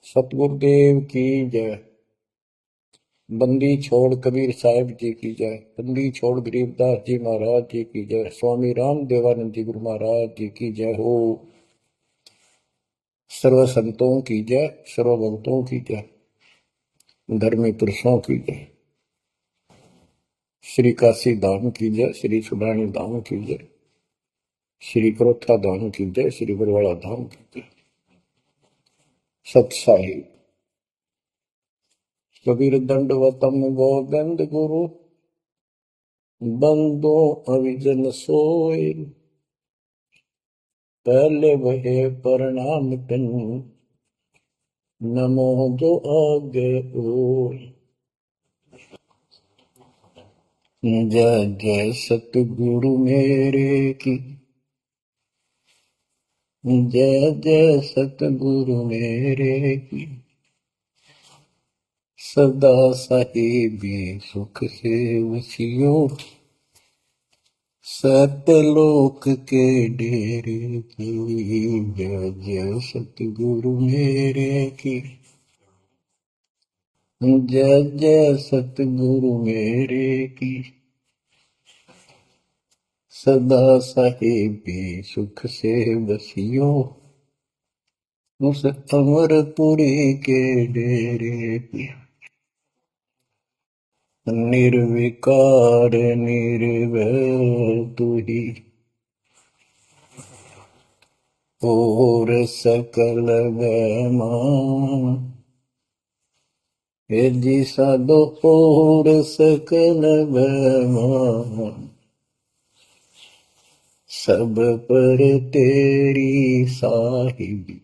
सतगुरुदेव की जय। बंदी छोड़ कबीर साहिब जी की जय। बंदी छोड़ गरीबदास जी महाराज जी की जय। स्वामी राम देवानंद जी गुरु महाराज जी की जय हो। सर्व संतों की जय, सर्व भक्तों की जय, धर्मी पुरुषों की जय। श्री काशी धाम की जय, श्री सुडानी धाम की जय, श्री क्रोथा धाम की जय, श्री बरवाड़ा धाम की जय। सत साहिब कबीर दंडवतम गोविंद गुरु, बंदो अविजन सोए। पहले वहे प्रणाम पिन, नमो जो आगे ओय। जय जय सतगुरु मेरे की, जय जय सतगुरु मेरे की। सदा साहिबी सुख से वसियो, सतलोक के डेरे की। जय जय सतगुरु मेरे की, जय जय सतगुरु मेरे की। सदा साहिबी सुख से बसियो, उस अमरपुरी के डेरे की। निर्विकार निर्भय तू ही, और सकल वैमान। हे जी साधो और सकल वैमान, सब पर तेरी साहिबी,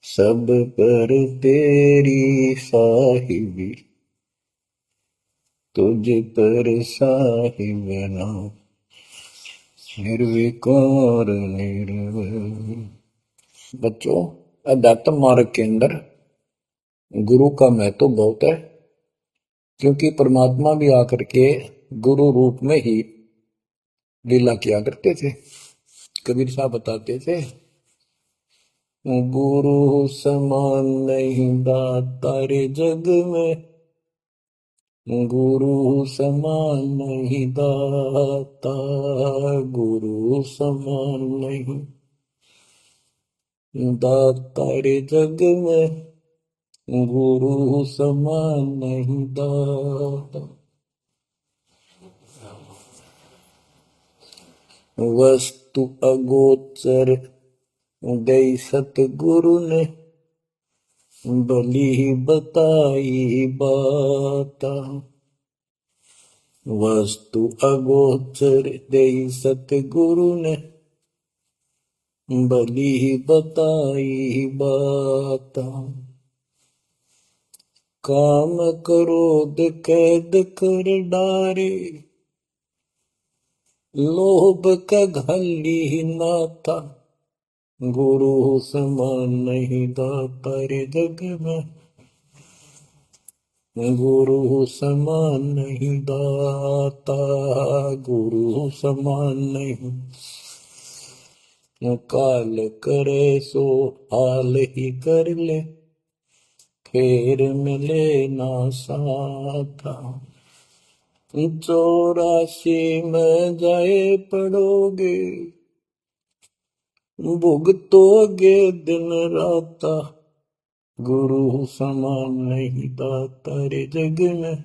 सब पर तेरी साहिबी। तुझ पर साहिब नाम, निर्विकार निर्भय। बच्चों, अध्यात्म मार्ग के अंदर गुरु का महत्व बहुत है, क्योंकि परमात्मा भी आकर के गुरु रूप में ही लीला किया करते थे। कबीर साहब बताते थे, गुरु समान नहीं दाता रे जग में, गुरु समान नहीं दाता, गुरु समान नहीं दाता रे जग में, गुरु समान नहीं दाता। वस्तु अगोचर दई सतगुरु ने, भली बताई बाता। वस्तु अगोचर दई सतगुरु ने, भली बताई बाता। काम क्रोध कैद कर डारे, लोभ का घली नाता। गुरु समान नहीं दाता रे जग में, गुरु समान नहीं दाता, गुरु समान नहीं। काल करे सो हाल ही कर ले, फेर मिले ना साथा। 84 में जाए पड़ोगे, भुगतोगे दिन राता। गुरु समान नहीं दाता रे जग में,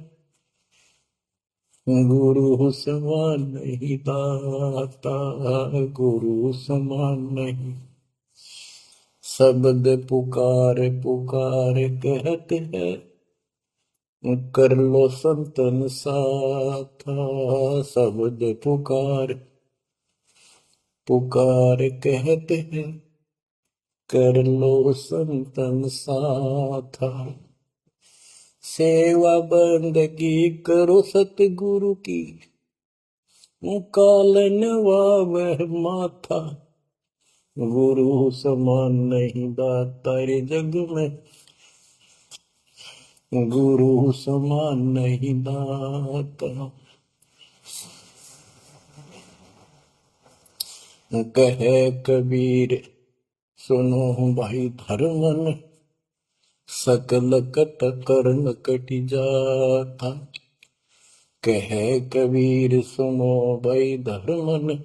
गुरु समान नहीं दाता, गुरु समान नहीं। शब्द पुकार पुकार कहते हैं, कर लो संतन साथा। शब्द पुकार पुकार कहते हैं, कर लो संतन साथा। सेवा बंदगी करो सतगुरु की, कालन वह माथा। गुरु समान नहीं दाता रे जग में, गुरु समान नहीं दाता। कहे कबीर सुनो भाई धर्मन, सकल कट कर्म कटि जाता। कहे कबीर सुनो भाई धर्मन,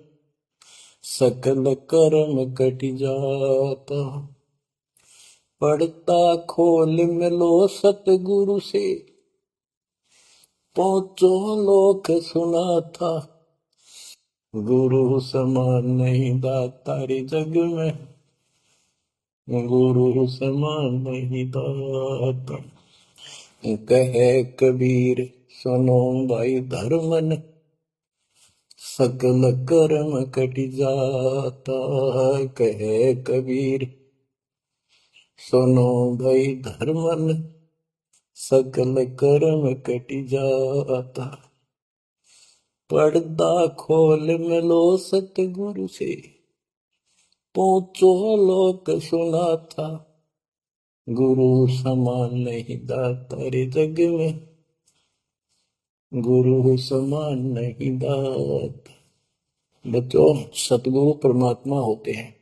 सकल कर्म कटि जाता। पढ़ता खोल मिलो सतगुरु से, पहुंचो लोक सुना था। गुरु समान नहीं दाता रे जग में, गुरु समान नहीं दाता। कहे कबीर सुनो भाई धर्मन, सकल कर्म कट जाता। कहे कबीर सुनो भाई धर्मन, सकल कर्म कट जाता। पर्दा खोल मिलो सतगुरु से, पहुंचो लोक सुना था। गुरु समान नहीं दाता रे जग में, गुरु समान नहीं दाता। बच्चों, सतगुरु परमात्मा होते हैं।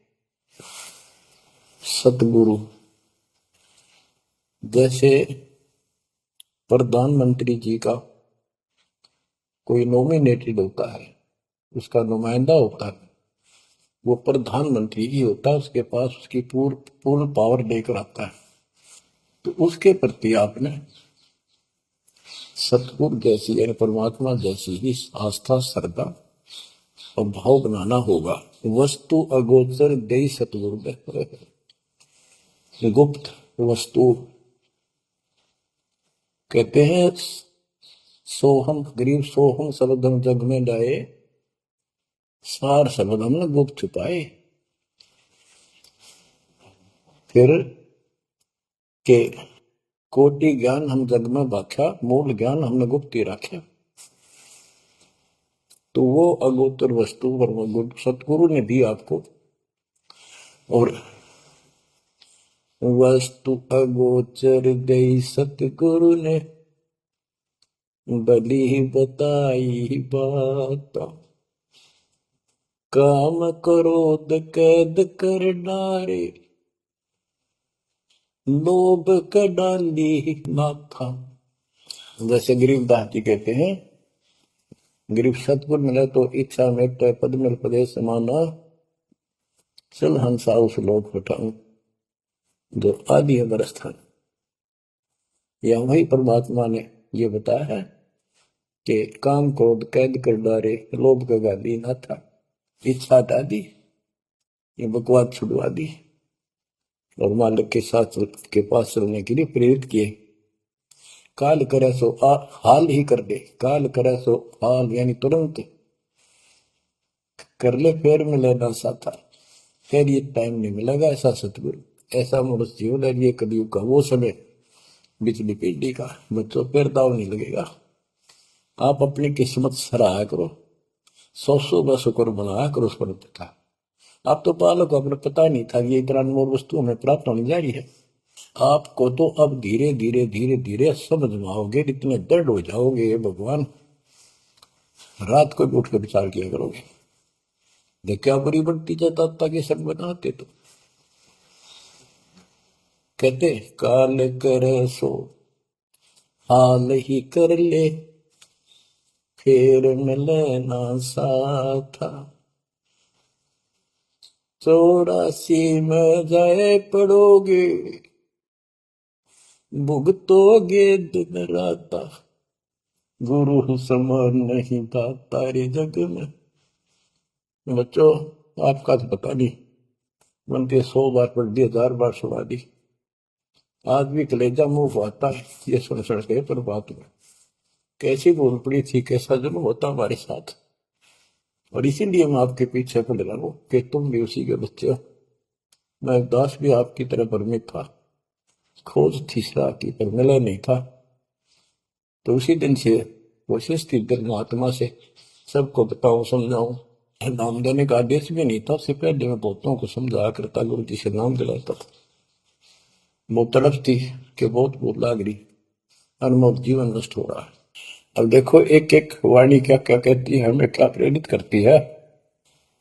सतगुरु जैसे प्रधानमंत्री जी का कोई नॉमिनेटेड होता है, उसका नुमाइंदा होता है, वो प्रधानमंत्री ही होता है, उसके पास उसकी पूर्ण पावर लेकर आता है। तो उसके प्रति आपने सतगुरु जैसी यानी परमात्मा जैसी ही आस्था, श्रद्धा और भाव बनाना होगा। वस्तु अगोचर दे सतगुरु में, गुप्त वस्तु कहते हैं। सोहम गरीब सोहम शब्दम जग में डाए, सार शब्द हमने गुप्त छुपाए। फिर के कोटि ज्ञान हम जग में बाख्या, मूल ज्ञान हमने गुप्त ही रखा। तो वो अगोचर वस्तु सतगुरु ने दी आपको। और वस्तु अगोचर दे सतगुरु ने, बली बताई बात। काम क्रोध कैद कर डारे, लोभ का डाली माथा। जैसे गरीबदास जी कहते हैं, गरीब सतगुरु मिले तो इच्छा में तो पद मिल पदे समाना, चल हंसा उस लोक उठाऊं जो आदि अमर स्थान। या वही परमात्मा ने ये बताया है कि काम क्रोध कैद कर डारे, लोभ का गाली ना था, इच्छा हटा दी, ये बकवाद छुड़वा दी और मालिक के साथ के पास चलने के लिए प्रेरित किए। काल करे सो हाल ही कर दे, काल करे सो हाल यानी तुरंत कर ले, फिर मिले ना साथा, फिर ये टाइम नहीं मिलेगा। ऐसा सतगुरु, ऐसा मनुष्य जीवन है ये कलयुग का वो समय, बिजली पीढ़ी का। बच्चों, फिर दाव नहीं लगेगा। आप अपनी किस्मत सराहा करो, सौ का शुक्र बनाया करो उस पर पता। आप तो बालक को अपने पता नहीं था कि ये इतना अनमोल वस्तु हमें प्राप्त होने जा रही है। आपको तो अब धीरे धीरे धीरे धीरे समझ में आओगे, इतने दृढ़ हो जाओगे भगवान, रात को भी उठ कर विचार किया करोगे। देख क्या बुरी बनती जाता ताकि सब बनाते। तो कहते काल करे सो हाल ही कर ले, फिर मिले ना साथा। 84 में जाए पड़ोगे, भुगतोगे दिन रात। गुरु समान नहीं दाता रे जग में। बच्चों, आपका तो पता नहीं, बनते 100 बार पढ़ दी, 1000 बार सुना दी, आज भी कलेजा मुंह को आता है ये सुन के। पर बात में कैसी बोल पड़ी थी, कैसा जुल्म होता हमारे साथ। और इसीलिए मैं आपके पीछे पड़ रहा हूं कि तुम भी उसी के बच्चे हो। मैं दास भी आपकी तरह भ्रमित था, खोज थी सलाह की पर मिला नहीं था। तो उसी दिन से कोशिश थी धर्मात्मा से सबको बताऊं, समझाऊं। नाम देने का आदेश भी नहीं था, उससे पहले मैं बहुतों को समझाया करता, गुरु जी से नाम दिलाता था। वो तड़प थी कि बहुत भूख लाग रही, अनमोल जीवन नष्ट हो रहा है। अब देखो एक एक वाणी क्या क्या कहती है, हमें क्या प्रेरित करती है।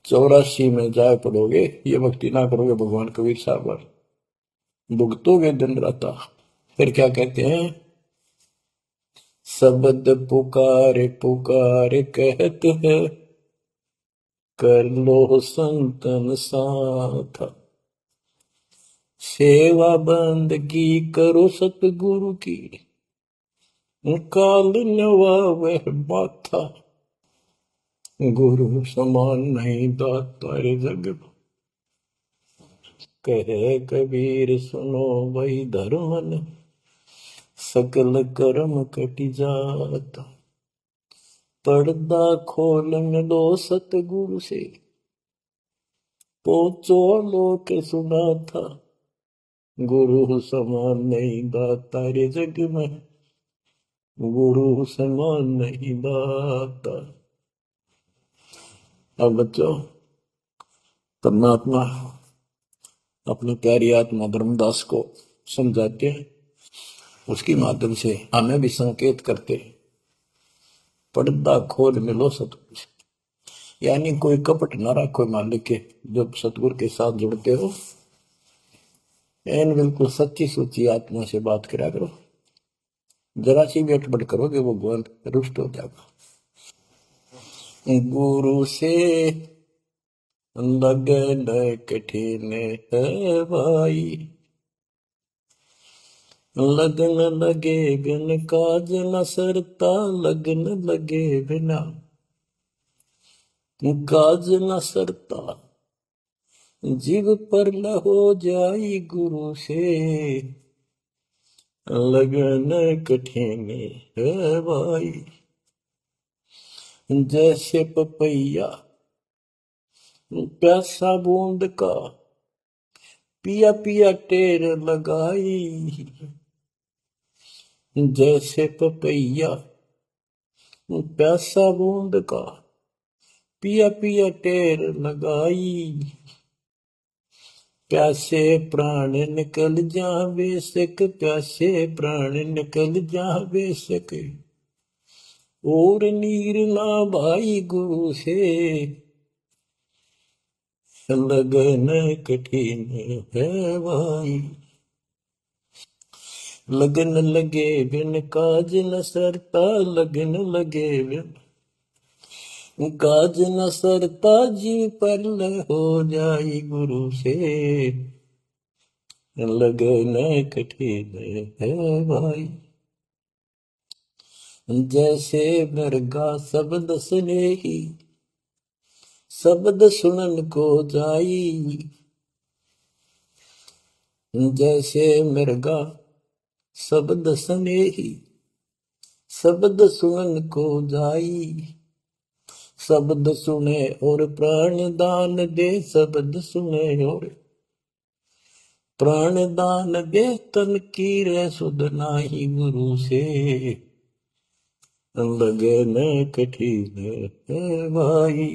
84 में जाए पड़ोगे, ये भक्ति ना करोगे भगवान कबीर साहब पर, भुगतोगे दिन रात। फिर क्या कहते हैं, शब्द पुकारे पुकारे कहते हैं, कर लो संतन साथ, सेवा बंदगी करो सतगुरु की, काल नवावे माथा, गुरु समान नहीं दाता रे जग में। कहे कबीर सुनो वही धर्मन, सकल कर्म कटि जाता, पर्दा खोल मिलो सतगुरु से, पहुंचो लोक सुना था, गुरु समान नहीं दाता रे जग में, गुरु समान नहीं दाता। अब बच्चों, परमात्मा अपनी प्यारी आत्मा धर्मदास को समझाते हैं, उसके माध्यम से हमें भी संकेत करते हैं, पर्दा खोल मिलो सतगुरु से, यानी कोई कपट ना रखो मालिक के, जब सतगुरु के साथ जुड़ते हो एन बिल्कुल सच्ची सुची आत्मा से बात करा करो, जरा सी भी अटपट करोगे वो भगवान रुष्ट हो जाएगा। गुरु से लगन कठिन है भाई, लगन लगे बिन काज न सरता, लगन लगे बिना काज न सरता, जीव पर हो जाई गुरु से, लगन कठिन है भाई। जैसे पपैया प्यासा बूंद का, पिया पिया टेर लगाई, जैसे पपैया प्यासा बूंद का, पिया पिया टेर लगाई, प्यासे प्राण निकल जावे सक, प्यासे प्राण निकल जावे सक, और नीर ना भाई गुरु से, लगन कठिन है भाई। लगन लगे बिन काज न सरता, लगन लगे बिन काज न सरता, जीव पर हो जाई गुरु से, लगन कठिन है भाई। जैसे मृगा शब्द सुने ही, शब्द सुनन को जाई, जैसे मृगा शब्द सुने ही, शब्द सुनन को जाई, शब्द सुने और प्राण दान दे, शब्द सुने और प्राण दान दे, तन की रे सुध नाही गुरु से, लगन कठिन है भाई।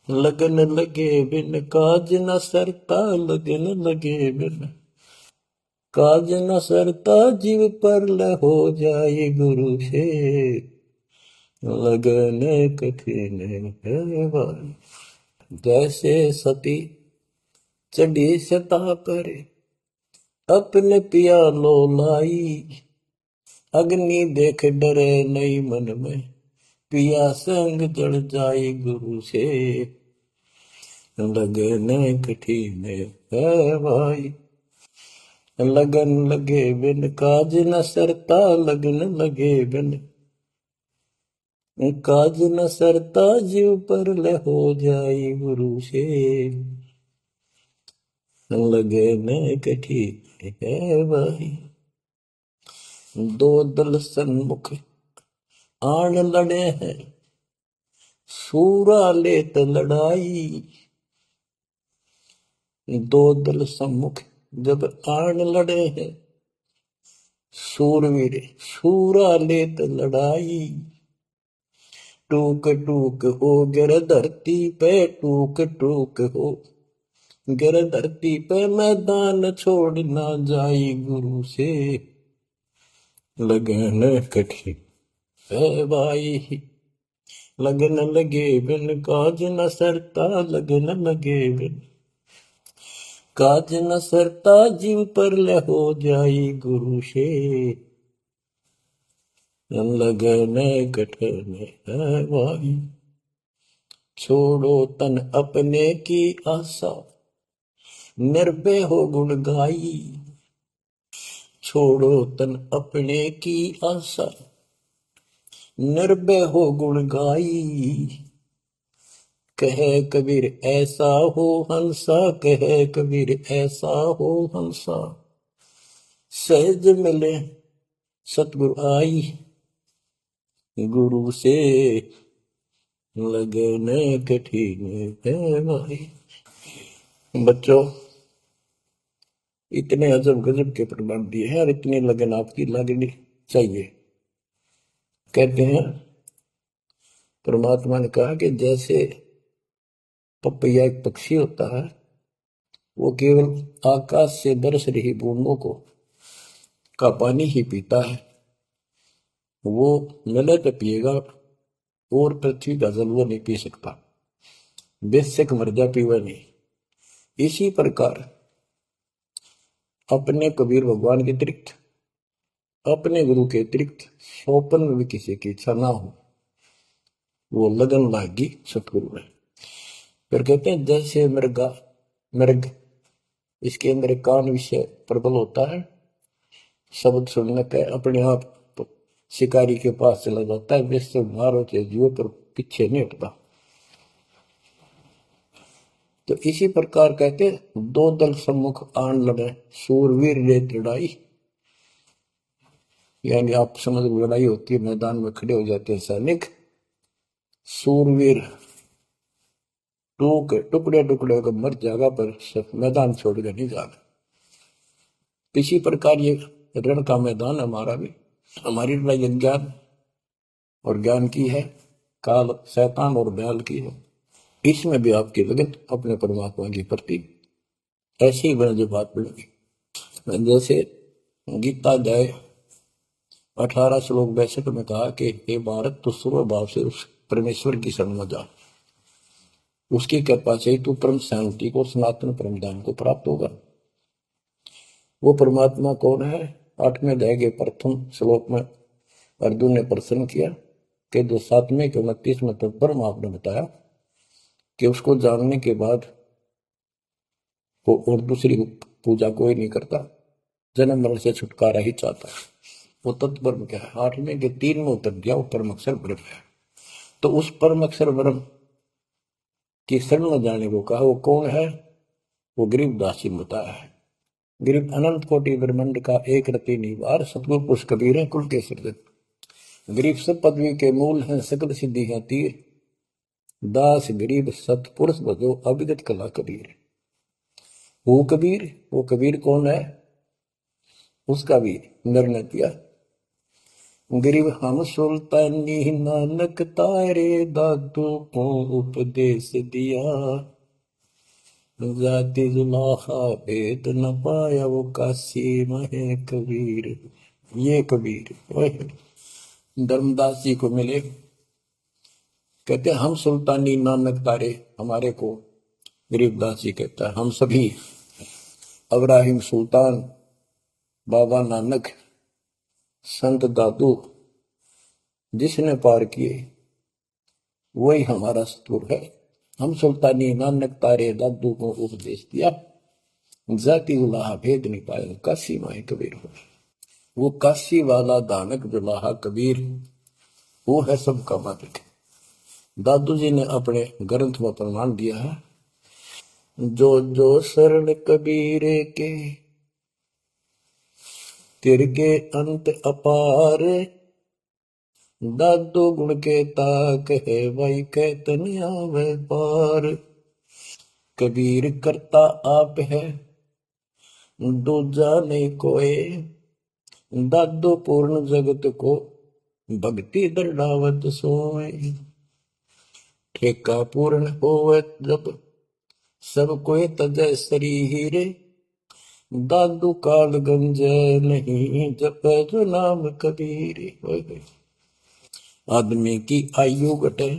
लगन लगे बिन काज न सरता, लगन लगे बिन काज न सरता, जीव पर हो जाए गुरु से, लगन कठिन है भाई। जैसे सती चढ़ी सता पर, अपने पिया लो लाई, अग्नि देख डरे नहीं मन में, पिया संग जड़ जाए गुरु से, लगन कठिन है भाई। लगन लगे बिन काज न सरता, लगन लगे बिन काज न सरता, जीव पर हो जाई गुरु से, लगन कठिन है भाई। दो दल सन्मुख आन लड़े हैं, सूरा लेत लड़ाई, दो दल सम्मुख जब आन लड़े हैं, सूरवीर सूरा लेत लड़ाई, टूक टूक हो गिर धरती पे, टूक टूक हो गिर धरती पे, मैदान छोड़ ना जाई गुरु से, लगन कठिन है भाई। लगन लगे बिन काज न सरता, लगन लगे बिन काज न सरता, जीव पर ले हो जाई गुरु से, लगन कठन है भाई। छोड़ो तन अपने की आशा, निर्भय हो गुण गाई। छोड़ो तन अपने की आशा, निर्भय हो गुण गाई। कहे कबीर ऐसा हो हंसा, कहे कबीर ऐसा हो हंसा, सहज मिले सतगुरु आई। गुरु से लगन कठिन है भाई। बच्चों, इतने अजब गजब के प्रमाण दिए हैं और इतनी लगन आपकी लगनी चाहिए। कहते हैं परमात्मा ने कहा कि जैसे पपैया एक पक्षी होता है, वो केवल आकाश से बरस रही बूंदों को का पानी ही पीता है, वो मिले तो पिएगा, और पृथ्वी का जल वो नहीं पी सकता, बेशक मर जा पीवा नहीं। इसी प्रकार अपने कबीर भगवान के अतिरिक्त, अपने गुरु के अतिरिक्त सोपन में भी किसी की इच्छा ना हो, वो लगन लागी सतगुरु में। फिर कहते हैं जैसे मृगा मृग, इसके अंदर एक कान विषय प्रबल होता है, शब्द सुनने पे अपने आप शिकारी के पास चला जाता है, वैसे मारो चाहे जुए पर पीछे नहीं हटता। तो इसी प्रकार कहते दो दल सम्मुख आन लड़े, सूरवीर रे लड़ाई। यानी आप समझ लड़ाई होती है, मैदान में खड़े हो जाते हैं सैनिक, सूरवीर टुकड़े टुकड़े होकर मर जाएगा, पर मैदान छोड़कर नहीं जाना। इसी प्रकार ये रण का मैदान हमारा भी, हमारी लड़ाई अज्ञान और ज्ञान की है, काल शैतान और बैल की है। इसमें भी आपकी लगन अपने परमात्मा के प्रति ऐसी ही बने जो बात मिलेगी। जैसे गीता अध्याय 18 श्लोक 62 में कहा कि हे भारत, तो सर्व भाव से उस परमेश्वर की शरण में जा, उसकी कृपा से तू परम शांति को, सनातन परम धाम को प्राप्त होगा। वो परमात्मा कौन है? 8वें अध्याय के प्रथम श्लोक में अर्जुन ने प्रश्न किया कि जो 7वें के 29वें तक परम आपने बताया कि उसको जानने के बाद वो और दूसरी पूजा कोई नहीं करता, जन्म मरण से छुटकारा ही चाहता है। वो तत्परम क्या है? 8वें के 3 में उत्तर दिया, वो परम अक्षर ब्रह्म है। तो उस परम अक्षर ब्रह्म की शरण में जाने को कहा, वो कौन है? वो गरीबदास जी बताया है। गरीब अनंत कोटि ब्रह्मांड का एक रति निवार, सतगुरु पुरुष कबीर है कुल के सृजन। गरीब सब पदवी के मूल हैं, सकल सिद्धि है तीर, दास गरीब सतपुरुष भजो अविगत कला कबीर। वो कबीर कौन है? उसका भी निर्णय किया। गरीब हम सुल्तानी नानक तारे, दादू को उपदेश दिया, जाति जुलाहा भेद न पाया, वो काशी में कबीर। ये कबीर धर्मदास जी को मिले, कहते हम सुल्तानी नानक तारे, हमारे को गरीबदास जी कहता है हम सभी अब्राहिम सुल्तान, बाबा नानक, संत दादू जिसने पार किए वही हमारा सतगुरु है। हम सुल्तानी नानक तारे, दादू को उपदेश दिया, जाति उलाहा भेद नहीं पाया, काशी माए कबीर हो। वो काशी वाला दानक जुलाहा कबीर, वो है सबका मालिक। दादू जी ने अपने ग्रंथ में प्रमाण दिया है, जो जो शरण कबीरे के, तिरके अंत अपार, दादू गुण के ताक है, वही कहतन आवे पार। कबीर करता आप है, दूजा नहीं कोई, दादू पूर्ण जगत को, भक्ति दर्डावत सोए। ठेका पूर्ण होवे जब, सब कोई तजय शरीर, दादू काल गंज नहीं, जप जो नाम कबीर। आदमी की आयु घटे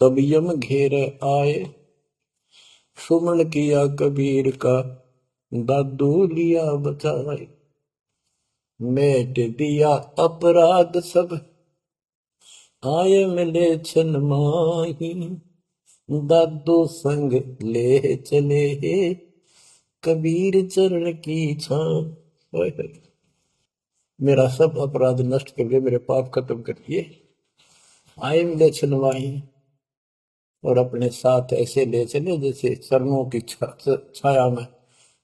तब यम घेरे आए। सुमन किया कबीर का दादू लिया बचाए। मेट दिया अपराध सब आए मिले छन माही। दादू संग ले चले कबीर चरण की छां। मेरा सब अपराध नष्ट कर दिए, मेरे पाप खत्म कर दिए। आए मिले छन माही और अपने साथ ऐसे ले चले जैसे चरणों की छाया में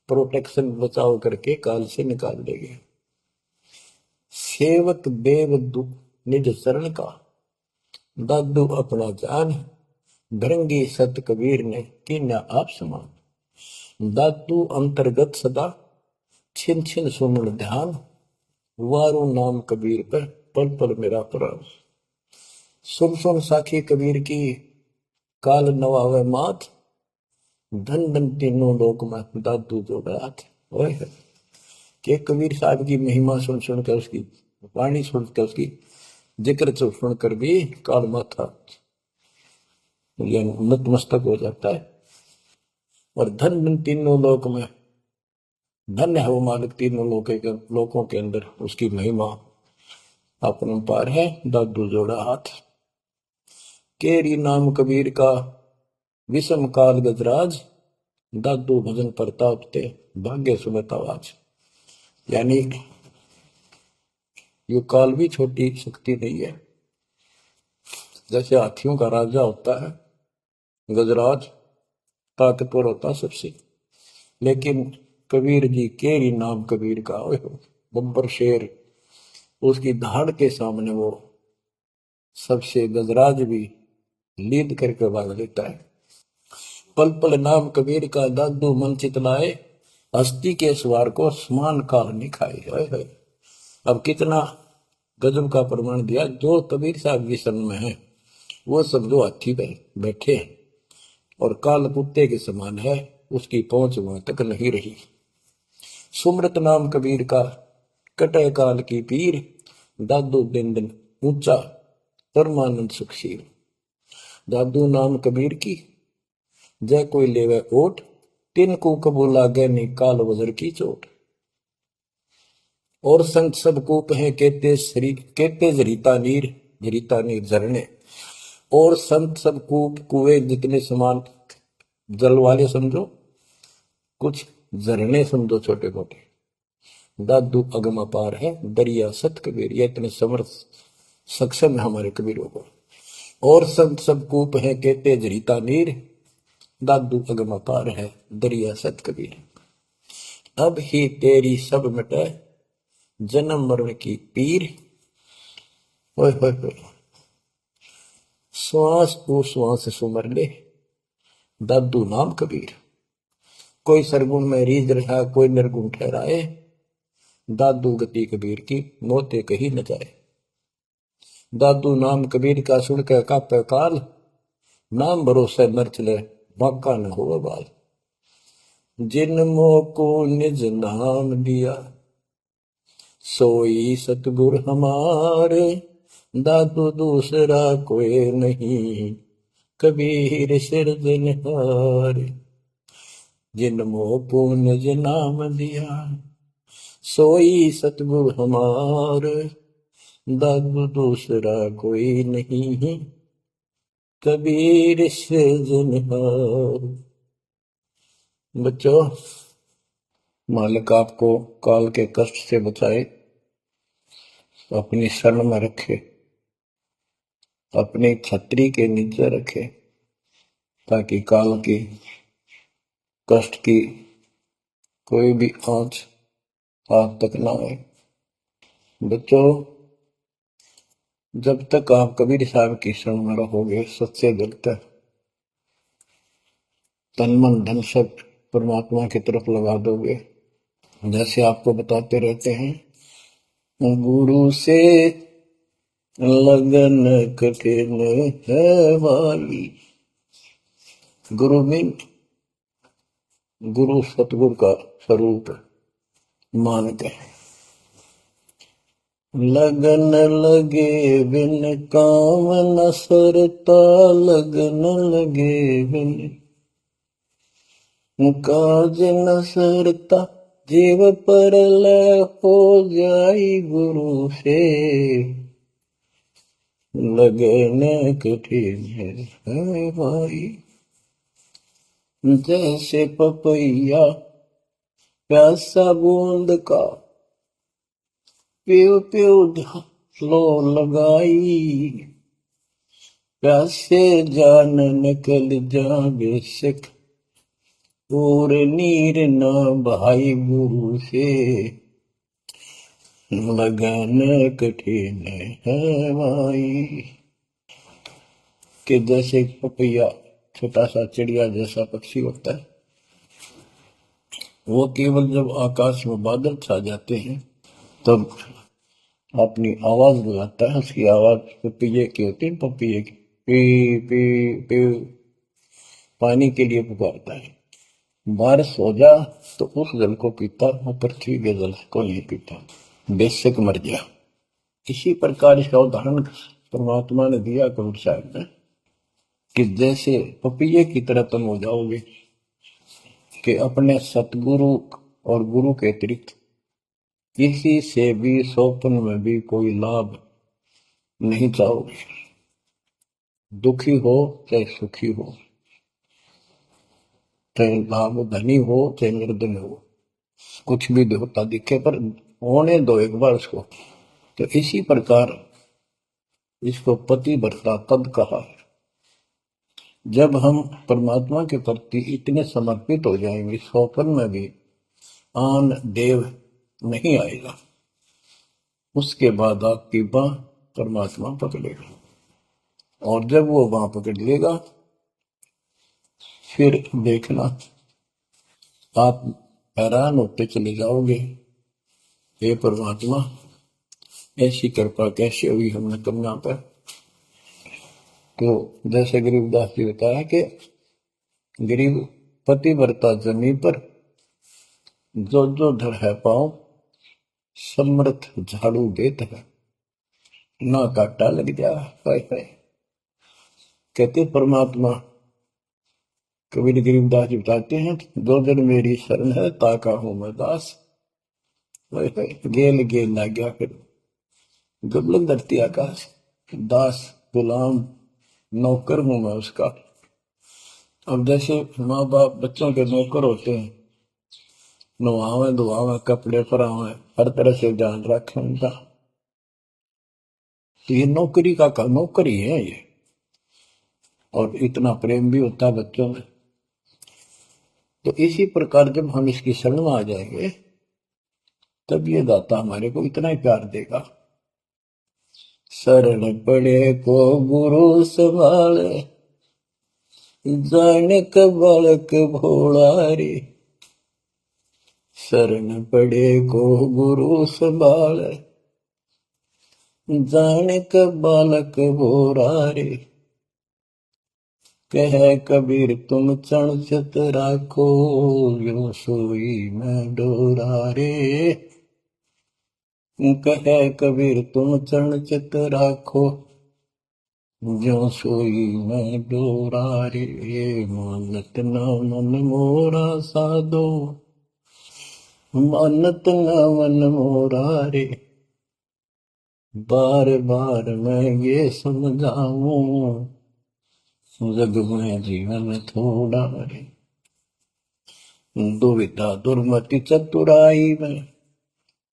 प्रोटेक्शन बचाव करके काल से निकाल देंगे। सेवक देव निज शरण का दादू अपना जान। भृंगी सत कबीर ने कीन्या आप समान। दादू अंतर्गत सदा छिन छिन सुमन ध्यान। वारू नाम कबीर पर पल पल मेरा प्राण। सुन सुन साखी कबीर की काल नवावे मात। धन धन तीनों लोक में दादू जो रात। के कबीर साहब की महिमा सुन सुनकर उसकी वाणी सुनकर उसकी जिक्र सुनकर भी काल माथा नतमस्तक हो जाता है। और धन धन तीनों लोक में धन्य है वो मालिक तीनों लोकों के अंदर उसकी महिमा अपरंपार है। दादू जोड़ा हाथ केरी नाम कबीर का विषम काल गजराज। दादू भजन प्रताप ते भाग्य सुमत आवाज। यानी ये काल भी छोटी शक्ति नहीं है। जैसे हाथियों का राजा होता है गजराज, ताकतवर होता सबसे, लेकिन कबीर जी केरी नाम कबीर का बब्बर शेर, उसकी धाड़ के सामने वो सबसे गजराज भी लीद करके भाग लेता है। पल पल नाम कबीर का दादू मन चितलाए। हस्ती के सवार को समान काल नहीं खाए। अब कितना गजब का प्रमाण दिया। जो कबीर साहब की शरण में है वो सब जो हाथी पे बैठे और काल कुत्ते के समान है, उसकी पहुंच वहां तक नहीं रही। सुमरत नाम कबीर का कटे काल की पीर। दादू दिन दिन ऊंचा परमानंद सुखशील। दादू नाम कबीर की जय कोई लेवे ओट। तिन को कबूल लागे नी काल वजर की चोट। और संत सब कूप है केते जरीता नीर झरने। और संत सब कूप कुएं जितने समान जल वाले समझो, कुछ झरने समझो छोटे मोटे। दादू अगम अपार है दरिया सत कबीर। ये इतने समर्थ सक्षम है हमारे कबीरों को। और संत सब कूप है कहते जरीता नीर। दादू अगम अपार है दरिया सत कबीर। अब ही तेरी सब मिटे जन्म मरण की पीर। ओए होए होए। श्वास को श्वास सुमर ले दादू नाम कबीर। कोई सरगुण में रीझ रहा कोई निर्गुण ठहराए। दादू गति कबीर की मोते कही न जाए। दादू नाम कबीर का सुन के कापे काल। नाम भरोसे नर चले बाका न हो बाल। जिन मोह को निज नाम दिया सोई सतगुर हमारे। दादू दूसरा कोई नहीं कबीर सिरजनहार। जिन मोह को निज नाम दिया सोई सतगुर हमारे। दादू दूसरा कोई नहीं कबीर सिरजनहार। बच्चों, मालिक आपको काल के कष्ट से बचाए, अपनी शरण में रखे, अपनी छतरी के नीचे रखे, ताकि काल की कष्ट की कोई भी आंच आप तक ना आए। बच्चों, जब तक आप कबीर साहब की शरण में रहोगे, सच्चे दिल तक तन मन धन सब परमात्मा की तरफ लगा दोगे। जैसे आपको बताते रहते हैं, गुरु से लगन कठिन है वाली। गुरु में गुरु सतगुरु का स्वरूप मानते हैं। लगन लगे बिन काम न सरता, लगन लगे बिन काज न सरता, जीव पर लय हो जाई गुरु से, लगन कठिन है भाई। जैसे पपैया प्यासा बूंद का, प्यू प्यू लो लगाई, प्यासे जान निकल जा बेशक, और नीर न भाई गुरु से, लगन कठिन है भाई। कि जैसे पपैया छोटा सा चिड़िया जैसा पक्षी होता है, वो केवल जब आकाश में बादल छा जाते हैं तब अपनी आवाज लगाता है। उसकी आवाज पपैये की होती है, पपैये की पी पी पी, पानी के लिए पुकारता है। बारिश हो जा तो उस जल को पीता, वो पृथ्वी के जल को नहीं पीता, बेशक मर गया। इसी प्रकार इसका उदाहरण परमात्मा ने दिया कबीर साहब ने कि जैसे पपैये की तरह तुम हो जाओगे कि अपने सतगुरु और गुरु के अतिरिक्त किसी से भी स्वप्न में भी कोई लाभ नहीं चाहोगे। दुखी हो चाहे सुखी हो, चाहे लाभ धनी हो चाहे निर्धन हो, कुछ भी होता दिखे पर होने दो एक बार उसको। तो इसी प्रकार इसको पतिव्रता तद कहा है। जब हम परमात्मा के प्रति इतने समर्पित हो जाएंगे, स्वप्न में भी आन देव नहीं आएगा, उसके बाद आपकी बाह परमात्मा पकड़ेगा, और जब वो बाह पकड़ लेगा फिर देखना आप हैरान होते चले जाओगे, हे परमात्मा ऐसी कृपा कैसे हुई हमने कन्या पर। तो जैसे गरीबदास जी बताया कि गरीब पतिव्रता जमी पर जो जो धर है पाओ, समर्थ झाड़ू देत है, ना काटा लग जा। हाय हाय। कहते परमात्मा कबीर गरीबदास जी बताते हैं, दो जन मेरी शरण है ताका हूं मैं दास। हाय हाय। गेल गेल ना गया फिर गबलन धरती आकाश, दास गुलाम नौकर हूं मैं उसका। अब जैसे माँ बाप बच्चों के नौकर होते हैं, नवावे धुआवे कपड़े परावे हर तरह से ध्यान रखें उनका, तो ये नौकरी का नौकरी है ये। और इतना प्रेम भी होता है बच्चों में। तो इसी प्रकार जब हम इसकी शरण में आ जाएंगे तब ये दाता हमारे को इतना ही प्यार देगा। शरण पड़े को गुरु संभाले, जाने का बालक भोला रे। शरण पड़े को गुरु संभाले, जाने का बालक भोला रे। कह कबीर तुम चण चित राखो, यो सोई मैं डोरा रे। कह कबीर तुम चरण चित राखो, जो सोई मैं डोरा रे। मानत न मन मोरा साधो, मानत न मन मोरा रे। बार बार मैं ये समझाऊं, जग में जीवन थोड़ा रे। दुविधा दुर्मति चतुराई में,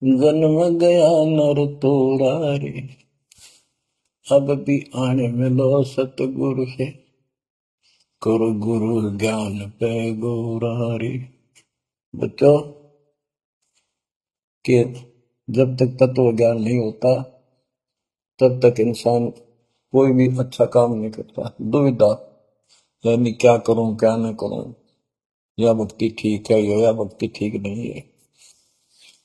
जन्म गया नर तोरा रे। अब भी आने मिलो सतगुरु से, करो गुरु ज्ञान पे गोरा रे। बच्चों कि जब तक तत्व ज्ञान नहीं होता तब तक इंसान कोई भी अच्छा काम नहीं करता। दुविधा यानी क्या करूं क्या न करूं, या भक्ति ठीक है या भक्ति ठीक नहीं है।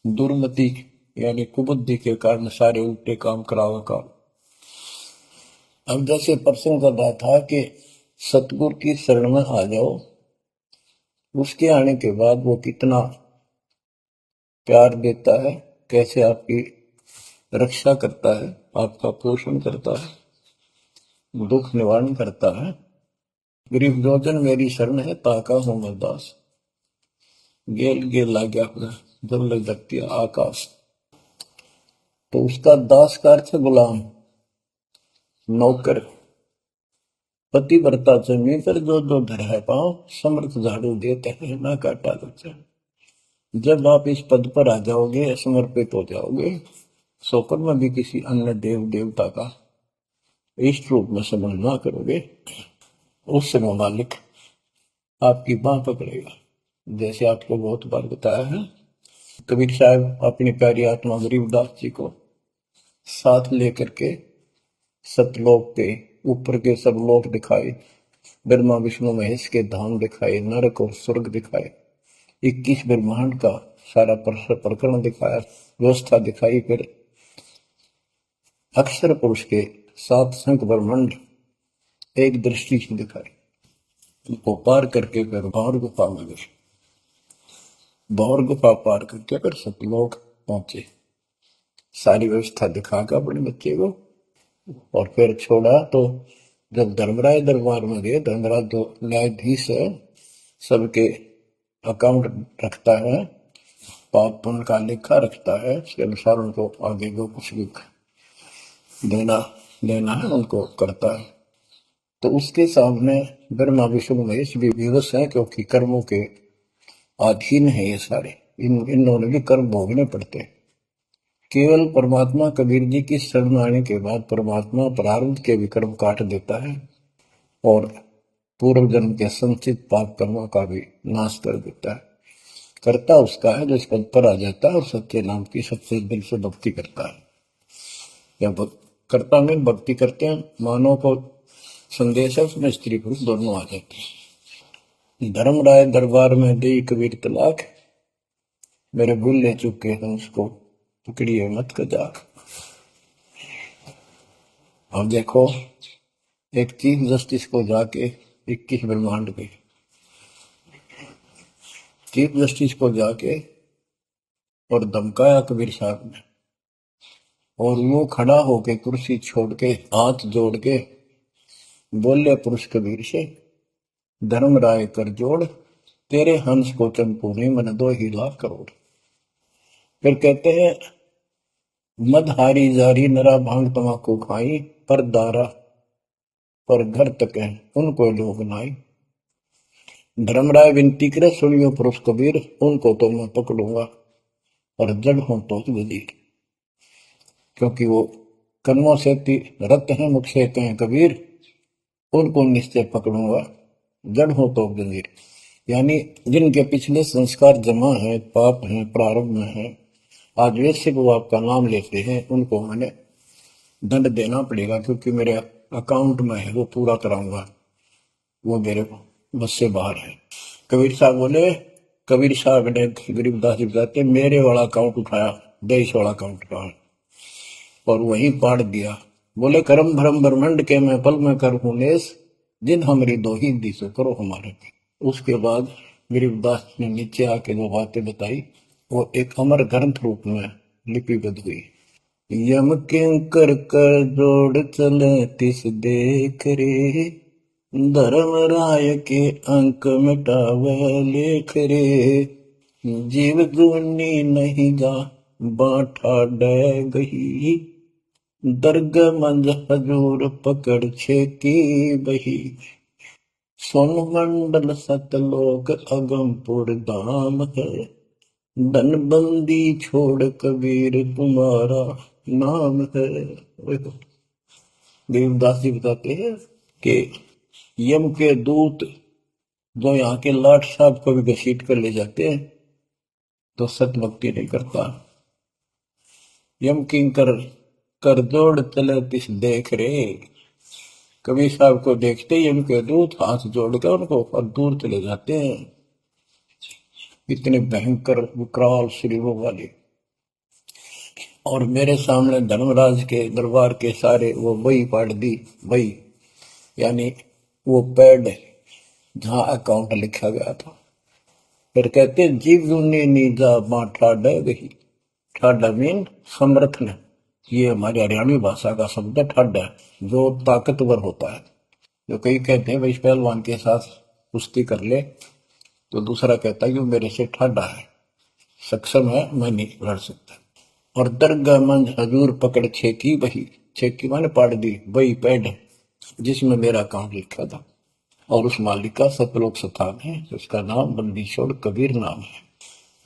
दुर्मति यानी कुबुद्धि के कारण सारे उल्टे काम करावा काम। अब जैसे प्रसंग कर रहा था कि सतगुरु की शरण में आ जाओ, उसके आने के बाद वो कितना प्यार देता है, कैसे आपकी रक्षा करता है, आपका पोषण करता है, दुख निवारण करता है। गरीब जोजन मेरी शरण है, ताका हूं मैं दास। गेल गेल लाग्या अपना, जब लग धरती आकाश। तो उसका दास का अर्थ है गुलाम, नौकर। पतिव्रता जमी पर जो जो धर है पाँव, समर्थ झाड़ू देते हैं ना काटा बच्चा। जब आप इस पद पर आ जाओगे, समर्पित हो जाओगे, सोकर में भी किसी अन्य देव देवता का इष्ट रूप में समझना करोगे, उस समय मालिक आपकी बांह पकड़ेगा। जैसे आपको बहुत बार बताया है, कबीर साहब अपनी प्यारी आत्मा गरीबदास जी को साथ लेकर के सतलोक के ऊपर के सब लोक दिखाए, ब्रह्मा विष्णु महेश के धाम दिखाए, नरक और स्वर्ग दिखाए, 21 ब्रह्मांड का सारा प्रकरण दिखाया, व्यवस्था दिखाई। फिर अक्षर पुरुष के 7 संख ब्रह्मांड एक दृष्टि से दिखाए। उनको पार करके फिर भौर गुफा में गए, भौर गुफा पार करके फिर सतलोक पहुंचे। सारी व्यवस्था दिखाकर अपने बच्चे को और फिर छोड़ा। तो जब धर्मराज दरबार में गए, धर्मराज जो न्यायाधीश है, सबके अकाउंट रखता है, पाप पुण्य का लेखा रखता है, उसके अनुसार उनको आगे जो कुछ भी देना लेना है उनको करता है। तो उसके सामने ब्रह्मा विष्णु महेश भी विवश है, क्योंकि कर्मों के अधीन है ये सारे, इन्होंने भी कर्म भोगने पड़ते हैं। केवल परमात्मा कबीर जी की शरण आने के बाद परमात्मा प्रारब्ध के भी कर्म काट देता है और पूर्व जन्म के संचित पाप कर्मों का भी नाश कर देता है। करता उसका है जो इस पद पर आ जाता है और सच्चे नाम की सच्चे दिल से भक्ति करता है। या करता में भक्ति करते हैं, मानव को संदेश है, उसमें स्त्री पुरुष दोनों आ जाते हैं। धर्मराय दरबार में दे कबीर तलाक, मेरे भूल ले चुके हैं उसको पकड़िए मत कजाक। अब देखो, एक चीफ जस्टिस को जाके 21 ब्रह्मांड के चीफ जस्टिस को जाके और धमकाया कबीर साहब ने, और वो खड़ा होके कुर्सी छोड़ के हाथ जोड़ के बोले पुरुष कबीर से, धर्म राय कर जोड़, तेरे हंस को चंपूने मन 2 लाख करोड़। फिर कहते हैं, मद हारी जारी नरा भांग तमाकू खाई, पर दारा पर घर तक है उनको लोग नाई। धर्मराय विनती करे, सुनियो पुरुष कबीर, उनको तो मैं पकड़ूंगा और जड़ हूं तो वजीर। क्योंकि वो कर्मों से रत हैं, मुख से कहें कबीर, उनको निश्चय पकड़ूंगा, जड़ हो तो वजीर। यानी जिनके पिछले संस्कार जमा है, पाप है, प्रारंभ में है, आज वैसे वो आपका नाम लेते हैं, उनको मैंने दंड देना पड़ेगा, क्योंकि मेरे अकाउंट में है, वो पूरा कराऊंगा, वो मेरे बस से बाहर है। कबीर साहब बोले, कबीर साहब ने गरीबदास जी बताते, मेरे वाला अकाउंट उठाया, देश वाला अकाउंट का, और वहीं पाड़ दिया। बोले, करम भरम ब्रह्मंड के मैं पल में कर हूं नेस, जिन हमारी दो ही दी सो करो हमारे। उसके बाद गरीबदास ने नीचे आके जो बातें बताई, वो एक अमर ग्रंथ रूप में लिपिबद्ध हुई। यम किंकर कर जोड़ चले तिस देख रे, धर्म राय के अंक मिटावे लेख रे, जीव जुनी नहीं जा बाठा डे गही, दर्ग मंज हजूर पकड़ छे की बही, सोन मंडल सतलोक अगमपुर धाम है, धनबंदी छोड़ कबीर तुम्हारा नाम है। देवदास जी बताते हैं कि यम के दूत जो यहाँ के लाट साहब को भी घसीट कर ले जाते हैं, तो सत भक्ति नहीं करता। यम किंकर कर जोड़ चले तिस देख रे, कबीर साहब को देखते ही उनके दूत हाथ जोड़ कर उनको और दूर चले जाते हैं। इतने भयंकर विकराल शरीरों वाले। और मेरे सामने धर्मराज के दरबार के सारे वो बही पाड़ दी, बही यानी वो पैड जहां अकाउंट लिखा गया था। फिर कहते, जीव जुनी नीजा मां ठाडा गही, ठाडा मीन समर्थ ने, ये हमारी हरियाणवी भाषा का शब्द है ठड है, जो ताकतवर होता है। जो कई कहते हैं भाई इस पहलवान के साथ कुश्ती कर ले, तो दूसरा कहता है कि वो मेरे से ठंडा है, सक्षम है, मैं नहीं लड़ सकता। और दरगाह मंज हजूर पकड़ छेकी वही, छेकी माने पाड़ दी वही पैड जिसमें मेरा काम लिखा था। और उस मालिक का सतलोक स्थान है, उसका नाम बंदीशोर कबीर नाम है।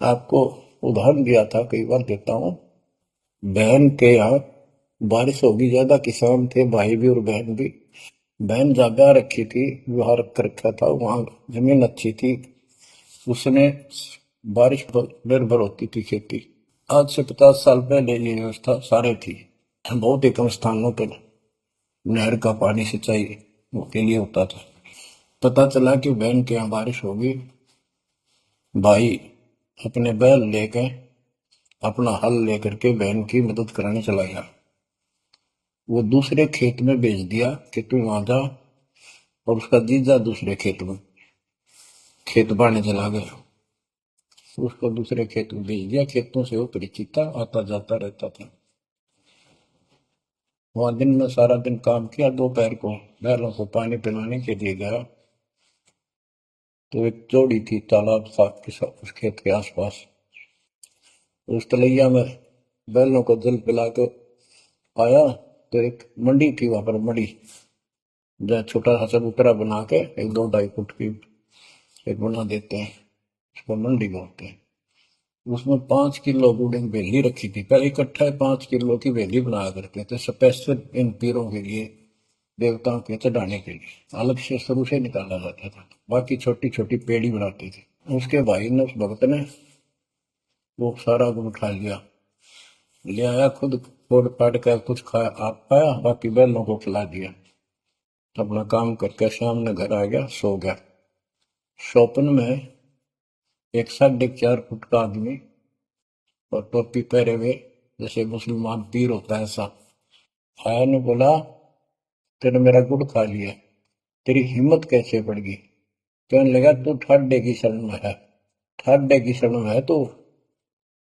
आपको उदाहरण दिया था, कई बार देता हूँ। बहन के यहाँ बारिश होगी ज्यादा, किसान थे भाई भी और बहन भी। बहन जागा रखी थी, विवाह रख रखा था, वहां जमीन अच्छी थी, उसने बारिश पर निर्भर होती थी खेती। आज से 50 साल पहले ये व्यवस्था सारे थी। बहुत ही कम स्थानों पर नहर का पानी सिंचाई के लिए होता था। पता चला कि बहन के यहाँ बारिश होगी, भाई अपने बैल लेकर, अपना हल लेकर के बहन की मदद कराने चला गया। वो दूसरे खेत में भेज दिया कि तू वहां जा, और उसका जीजा दूसरे खेत में खेत बाड़ने चला गया। उसको दूसरे खेत में भेज दिया, खेतों से वो परिचित था, आता जाता रहता था। वहां दिन में सारा दिन काम किया, दोपहर को बैलों को पानी पिलाने के लिए गया, तो एक जोड़ी थी तालाब साफ के साथ उस खेत के आसपास। उस तलैया में बैलों को जल पिला के आया, तो एक मंडी थी वहां पर, मंडी जहाँ छोटा सा चबूतरा बना के एक 2-2.5 फुट की एक बना देते हैं, उसको मंडी बोलते हैं। उसमें 5 किलो गुड़ की वेली रखी थी, पहले इकट्ठा 5 किलो की वेली बनाया करते थे स्पेशल इन पीरों के लिए, देवताओं के चढ़ाने के लिए अलग से शुरू से निकाला जाता था। बाकी छोटी छोटी पेड़ी बनाती थी। उसके भाई ने, उस भक्त ने, वो सारा गुड़ उठा लिया, ले आया, खुद फोड़ फाड़ कर कुछ खाया, आप खाया, बाकी बैलों को खिला दिया। अपना काम करके शाम में घर आ गया, सो गया। स्वप्न में एक 4.5 फुट का आदमी और टोपी पहरे हुए, जैसे मुसलमान पीर होता है ऐसा, आया ने बोला, तेने मेरा गुड़ खा लिया, तेरी हिम्मत कैसे बढ़ गई? कहने लगा, तू ठाडे की शरण में है, ठाडे की शरण में है तो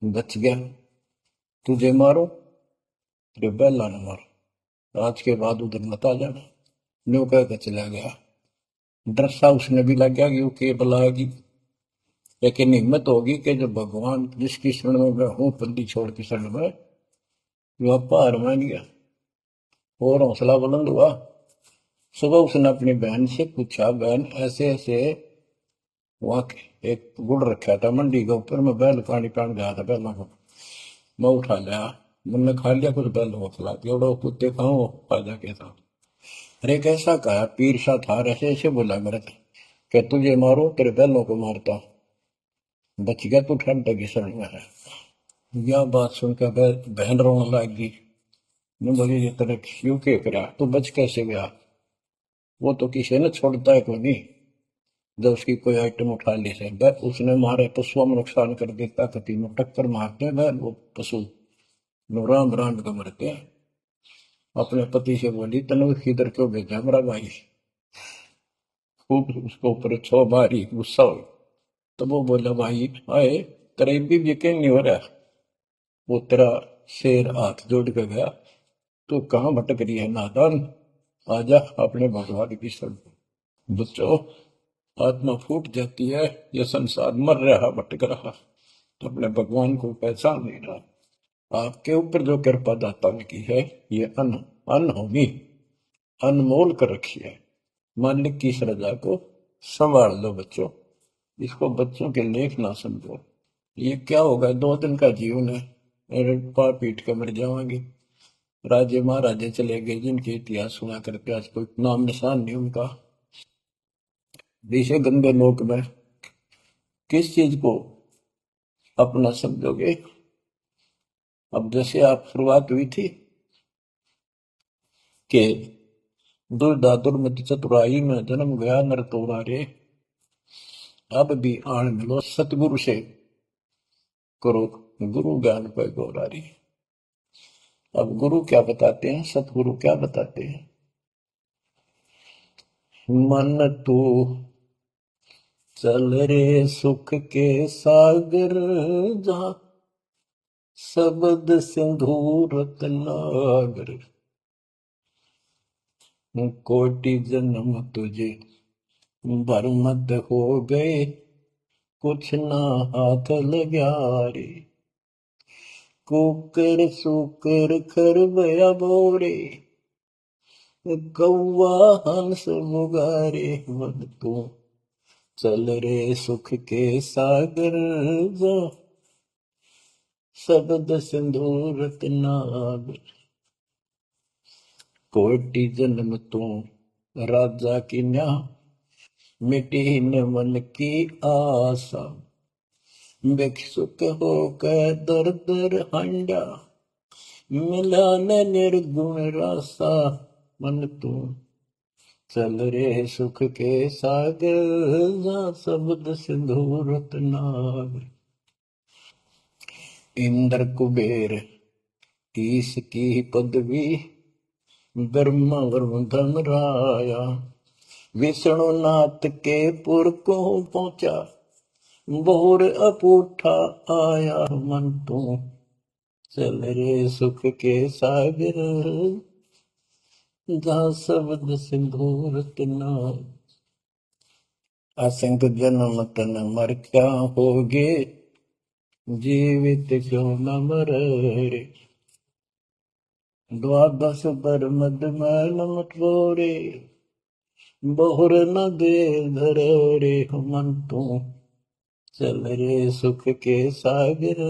बच गया, तुझे मारो, तेरे बैला न मारो, आज के बाद उधर मत आ जाना। न्यू कह के चला गया। डर सा उसने भी लग गया कि वो के बुलाएगी, लेकिन हिम्मत होगी कि जब भगवान जिसकी शरण में मैं हूं, बंदी छोड़ की शरण में, वह हार मान गया और हौसला बुलंद हुआ। सुबह उसने अपनी बहन से पूछा, बहन ऐसे ऐसे, वहां एक गुड़ रखा था मंडी के ऊपर, मैं बैल पानी पान गया था बैलों को, मैं उठा लिया, मैंने खा लिया, कुछ बैलों को खिला दिया, और कुत्ते खाओ फायदा क्या था? अरे कैसा कहा, पीर सा था, ऐसे ऐसे बोला मेरे, क्या तुझे मारो, तेरे बैलों को मारता, बच गया, तू ठंड की शरण में है। यह बात सुनकर बहन रोने लगी। मैं बोली, ये तेरे क्यों के करा, तू बच कैसे गया? वो तो किसी ने छोड़ता है कोई नहीं, जब उसकी कोई आइटम उठा ली से उसने मारे पशुओं में नुकसान कर देता, कति में टक्कर मारते हैं वो पशु, राम राम का मरते हैं। अपने पति से बोली, तने किधर क्यों भेजा मेरा भाई? खूब उसको ऊपर छो मारी, गुस्सा हो। तो वो बोला, भाई आए, तेरा भी यकीन नहीं हो रहा, वो तेरा शेर हाथ जोड़ के गया, तू कहाँ भटक रही है नादान, आजा अपने भगवान की शरण। बच्चों, आत्मा फूट जाती है, यह संसार मर रहा, भटक रहा, तो अपने भगवान को पहचान नहीं रहा। आपके ऊपर जो कृपा दाता ने की है, ये अनहोनी, अनमोल कर रखी है। मालिक की इस रजा को संभाल लो बच्चों, इसको बच्चों के लेख ना समझो। ये क्या होगा, 2 दिन का जीवन है, मेरे पार पीट कर मर जाओगे। राजे महाराजे चले गए, जिनके इतिहास सुना करके आज कोई नाम निशान नहीं उनका। इसे गंदे लोक में किस चीज को अपना समझोगे? अब जैसे आप शुरुआत हुई थी कि दुर्दादुर मति चतुराई में जन्म गया नर तोरा रे, अब भी आन मिलो सतगुरु से, करो गुरु ज्ञान पे गौरारी। अब गुरु क्या बताते हैं, सतगुरु क्या बताते हैं? मन तू चल रे सुख के सागर, जहां शब्द सिंधु रत्नागर, कोटि जन्म तुझे बरमद हो गए, कुछ ना हाथ लगा रे। कुकर सुकर खरबया बोरे, कौवा हंस मुगारे। मन तू चल रे सुख के सागर जा, शब्द सिंधु रत्नागर। कोटि जन्म तू राजा की न्या, मिटी न मन की आशा। भिक्षुक होकर दर दर हंडा, मिला न निर्गुण रासा। मन तू चल रे सुख के सागर जा, शब्द सिंधु रत्नागर। इंद्र कुबेर ईश की पदवी, ब्रह्मा वरुण धन राया। विष्णु नाथ के पुर को पहुंचा, भोर अपूठा आया। मन तू चल रे सुख के सागर जा, शब्द सिंधु रत्नागर। असंख्य जन्म तन मर क्या होगे, जीवित क्यों न मरे। द्वादश बर मद मैल मटोरे, बहुर न दे धरे। मन तू चल रे सुख के सागर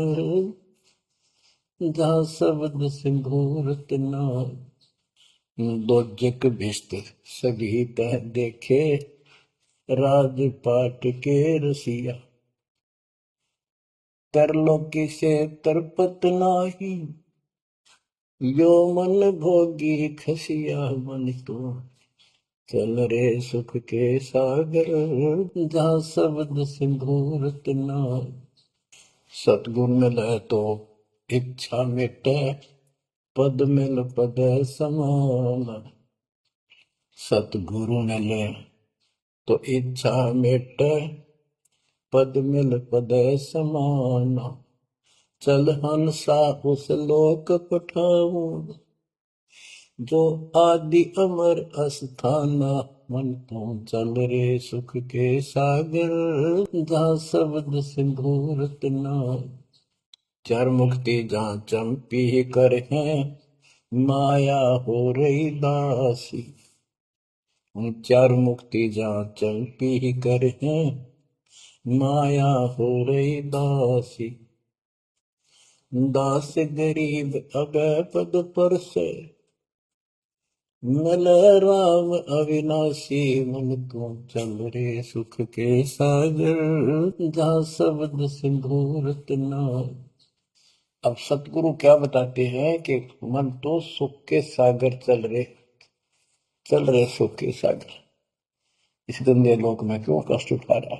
जा, शब्द सिंधु रत्नागर। दोजक भिस्त सभी तह देखे, राजपाट के रसिया। तरलोकी से तरपत नाही, यो मन भोगी खसिया। मन तू चल रे सुख के सागर जा, शब्द सिंधु रत्नागर। सतगुण मिले तो इच्छा मिटे, पद मिल पद समाना। सतगुरु मिले तो इच्छा मिटे, पद मिल पद समाना। चल हंसा उस लोक पठाऊं, जो आदि अमर अस्थाना। मन तू चल रे सुख के सागर जा, शब्द सिंधु रत्नागर। चार मुक्ति जहाँ चंपी कर हैं, माया हो रही दासी। चार मुक्ति जहाँ चंपी कर हैं, माया हो रही दासी। दास गरीब अब पद पर से, मिल राम अविनाशी। मन तू चल रे सुख के सागर जा, शब्द सिंधु रत्नागर। अब सतगुरु क्या बताते हैं कि मन तो सुख के सागर चल रहे सुख के सागर। इस गंदे लोक में क्यों कष्ट उठा रहा,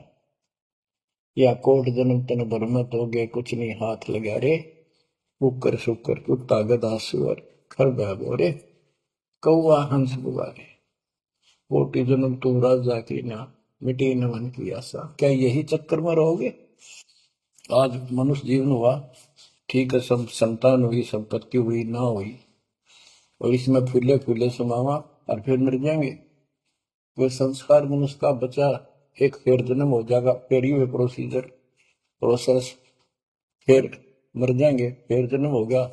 या कोट जन्म तन भरमत हो गए, कुछ नहीं हाथ लगा रे। कुकर शुकर कुत्ता गधा सुअर खरबा बोरे, कौवा हंस बुआरे। कोटि जन्म तू राजा की ना, मिटी न मन की आशा। क्या यही चक्कर में रहोगे? आज मनुष्य जीवन हुआ, ठीक है, सब संतान हुई, संपत्ति हुई ना हुई, और इसमें फूले फूले समावा और फिर मर जाएंगे। वो संस्कार मनुष्य का बचा, एक फिर जन्म हो जाएगा, फिर ये प्रोसीजर प्रोसेस, फिर मर जाएंगे, फिर जन्म होगा,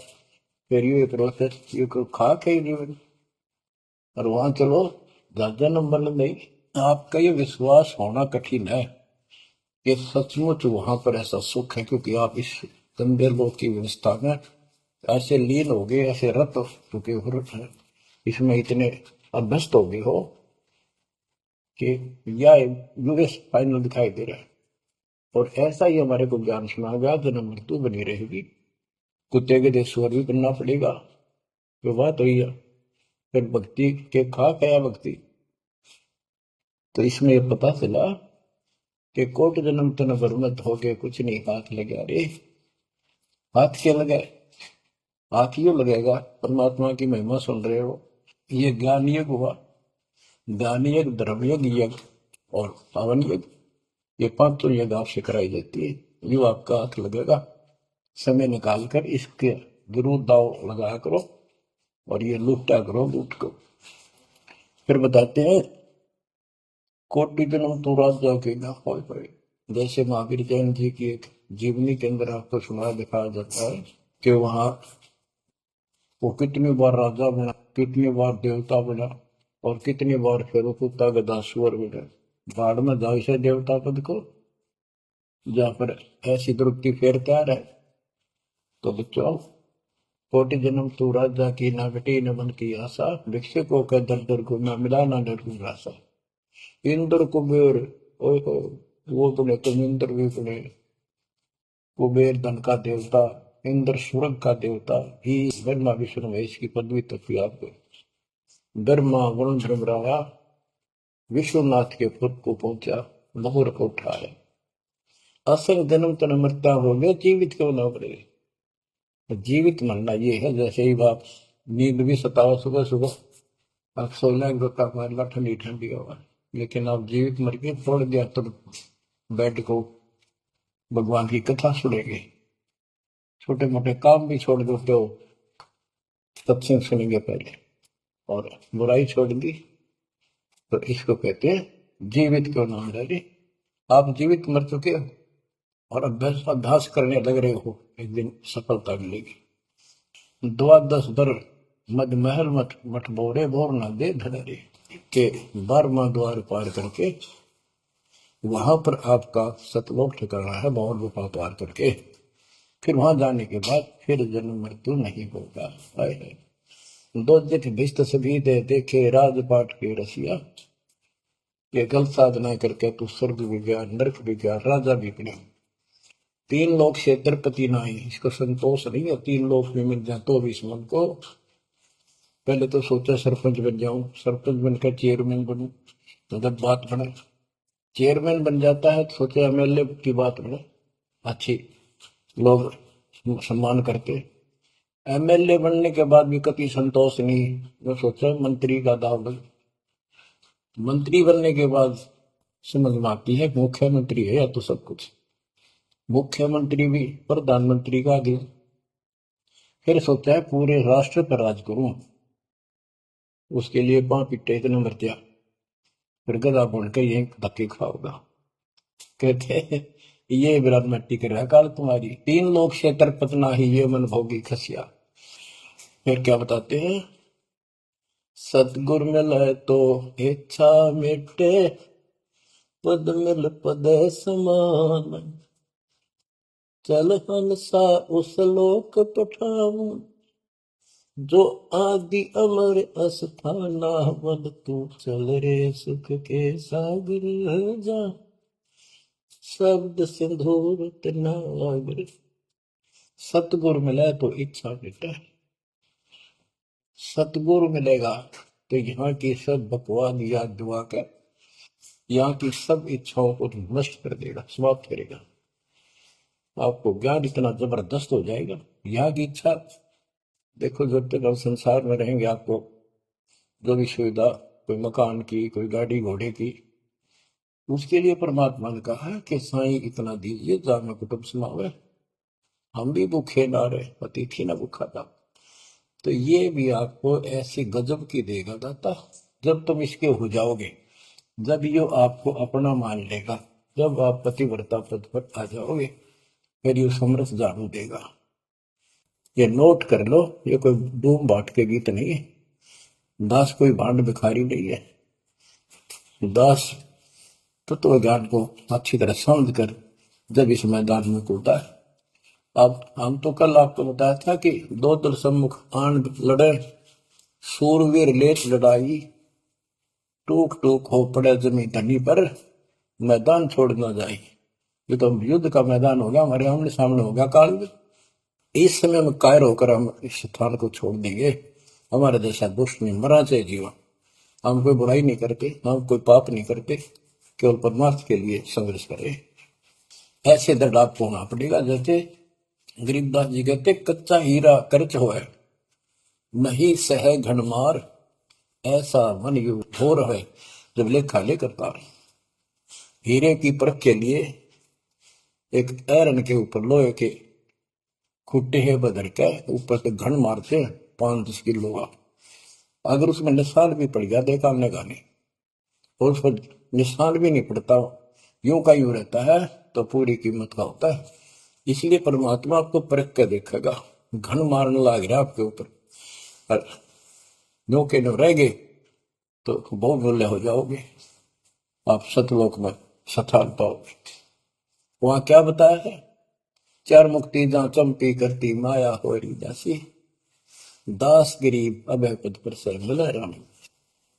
फिर ये प्रोसेस। ये खाक है जीवन, और वहां चलो 10 नंबर नहीं। आपका ये विश्वास होना कठिन है कि सचमुच वहां पर ऐसा सुख है, क्योंकि आप इस गंदे लोक की व्यवस्था में ऐसे लीन हो गए, ऐसे रत हो चुके हो, इसमें इतने अभ्यस्त हो गए हो कि यह यूएस फाइनल दिखाई दे रहा है। और ऐसा ही हमारे को ज्ञान सुना गया, जन्म मृत्यु बनी रहेगी, कुत्ते के देश स्वर भी करना पड़ेगा। तो बात हुई है, फिर भक्ति के खा गया भक्ति। तो इसमें यह पता चला कि कोट जन्म तन बरमत हो गए, कुछ नहीं हाथ लगे। अरे हाथ क्या लगा? हाथ यूं लगेगा, परमात्मा की महिमा सुन रहे हो, ये ज्ञान यज्ञ हुआ। ज्ञान यज्ञ, धर्म यज्ञ, यज्ञ और पावन यज्ञ, ये 5 यज्ञ आपसे कराई जाती है। जो आपका हाथ लगेगा, समय निकाल कर इसके जरूर दाव लगाया करो और ये लूटा करो लूट को। फिर बताते हैं कोटि जन्म तो राजा के ना होए होए। जैसे महावीर जैन जी की एक जीवनी के अंदर आपको सुना दिखाया जाता है कि वहां वो कितनी बार राजा बना, कितनी बार देवता बना और कितनी बार फिर कुत्ता गधा सुअर बना। बाढ़ में जाओ से देवता पद को, जहां पर ऐसी द्रुपति फेर तैयार है। तो बच्चों, कोटि जन्म तू राजा की ना घटी न मन की आशा, भिक्षुकों के दर दर को ना मिला ना डर की आशा। इंद्र कुबेर, ओहो, वो बने तुम इंद्र भी बने। कुबेर धन का देवता, इंद्र स्वर्ग का देवता ही, ब्रह्मा विष्णु महेश की पदवी तक भी आपको। ब्रह्मा वरुण ब्रह्मराया विश्वनाथ के पद को पहुंचा, बहुर को उठाया। असल जन्म तन मरता हो गया, जीवित क्यों ना पड़े। जीवित मरना ये है, जैसे ही आप नींद भी सताओ सुबह सुबह आप सो लेंगे तो मारना ठंडी ठंडी होगा, लेकिन आप जीवित मर के छोड़ दिया तो बेड को भगवान की कथा सुनेंगे, छोटे मोटे काम भी छोड़ दो तो सत्संग सुनेंगे पहले, और बुराई छोड़ दी तो इसको कहते हैं जीवित क्यों नाम डाले। आप जीवित मर चुके हो और अभ्यास अभ्यास करने लग रहे हो, एक दिन सफलता मिलेगी। द्वादश दर मद महल मठ मठ बोरे बोर ना दे धड़े के 12वां द्वार पार करके वहां पर आपका सतलोक ठिकाना है, बहुत गुफा पार करके फिर वहां जाने के बाद फिर जन्म मृत्यु नहीं होगा। दो जित भिष्ट सभी दे देखे राजपाट के रसिया, ये गलत साधना करके तू स्वर्ग भी गया, नरक भी गया, राजा भी बने। तीन लोग से द्रपति नाही, इसको संतोष नहीं है, तीन लोग भी मिल जाए तो भी इस मन को। पहले तो सोचा सरपंच बन जाऊं, सरपंच बनकर चेयरमैन बनूं, तो जब बात बने चेयरमैन बन जाता है तो सोचा एमएलए की बात बने, अच्छी लोग सम्मान करते। एमएलए बनने के बाद भी कभी संतोष नहीं, मैं सोचा मंत्री का दाव बन। मंत्री बनने के बाद समझ में आती है मुख्यमंत्री है या तो सब कुछ, मुख्यमंत्री भी प्रधानमंत्री का आगे। फिर सोचा है पूरे राष्ट्र पर राज करूं, उसके लिए पां पिट्टे इतने मर दिया, फिर गधा बोल के यही धक्के खाओगा। कहते हैं ये विराट मट्टी कर रहा काल तुम्हारी, तीन लोग से तरपतना ही ये मन भोगी खसिया। फिर क्या बताते हैं, सतगुर मिले तो इच्छा मिटे, पद मिल पद समान, चल हंसा उस लोक पठाऊं, जो आदि अमर अस्थाना, मन तू चल रे सुख के सागर जा, शब्द सिंधुर नागर। सतगुरु मिले तो इच्छा मिटे, सतगुरु मिलेगा तो यहाँ की सब बकवाद याद दुआ कर यहाँ की सब इच्छाओं को नष्ट कर देगा, समाप्त करेगा। आपको ज्ञान इतना जबरदस्त हो जाएगा। यहाँ की इच्छा देखो, जब तक हम संसार में रहेंगे आपको जो भी सुविधा, कोई मकान की, कोई गाड़ी घोड़े की, उसके लिए परमात्मा ने कहा है कि साईं इतना दीजिए जामे कुटुंब समावे, हम भी भूखे ना रहे, अतिथि ना भूखा था। तो ये भी आपको ऐसी गजब की देगा दाता, जब तुम इसके हो जाओगे, जब ये आपको अपना मान लेगा, जब आप पतिव्रता पद पर आ जाओगे, फिर ये समरस झाड़ू देगा। ये नोट कर लो, ये कोई डूम बाट के गीत नहीं है, दास कोई भांड भिखारी नहीं है। दास तत्व ज्ञान को अच्छी तरह समझ कर जब इस मैदान में कूदा है। अब हम तो कल आपको बताया था कि दो दल सम्मुख आन लड़े, सूरवीर लेत लड़ाई, टूक टूक हो पड़े जमी धनी पर, मैदान छोड़ ना जाए। ये तो युद्ध का मैदान हो गया, हमारे आमने सामने हो गया काल में। इस समय में कायर होकर हम इस स्थान को छोड़ देंगे। हमारे जैसा दुष्ट नहीं मरा चाहे जीवन, हम कोई बुराई नहीं करते, हम कोई पाप नहीं करते, केवल परमार्थ के लिए संघर्ष करें। ऐसे दृढ़ आपको होना पड़ेगा। जैसे गरीबदास जी कहते, कच्चा हीरा कर्च होए, नहीं सह घनमार, ऐसा मन यु घोर है जब लेखा लेकर तार। हीरे की परख के लिए एक ऐरन के ऊपर लोहे के खुट्टे है बदर के ऊपर से घन मारते 5-10 किलो का। अगर उसमें निशान भी पड़ गया देखा हमने गाने, और उस पर निशान भी नहीं पड़ता, यूं का यूं रहता है, तो पूरी कीमत का होता है। इसलिए परमात्मा आपको परख के देखेगा। घन मारने लग रहा आपके ऊपर, और यूं के नो रह गए तो बहुत मूल्य हो जाओगे, आप सतलोक में स्थान पाओगे। वहां क्या बताया है, चार मुक्ति जहां चंपी करती माया हो रही जैसी, दास गरीब अभय पद पर सर मिला राम।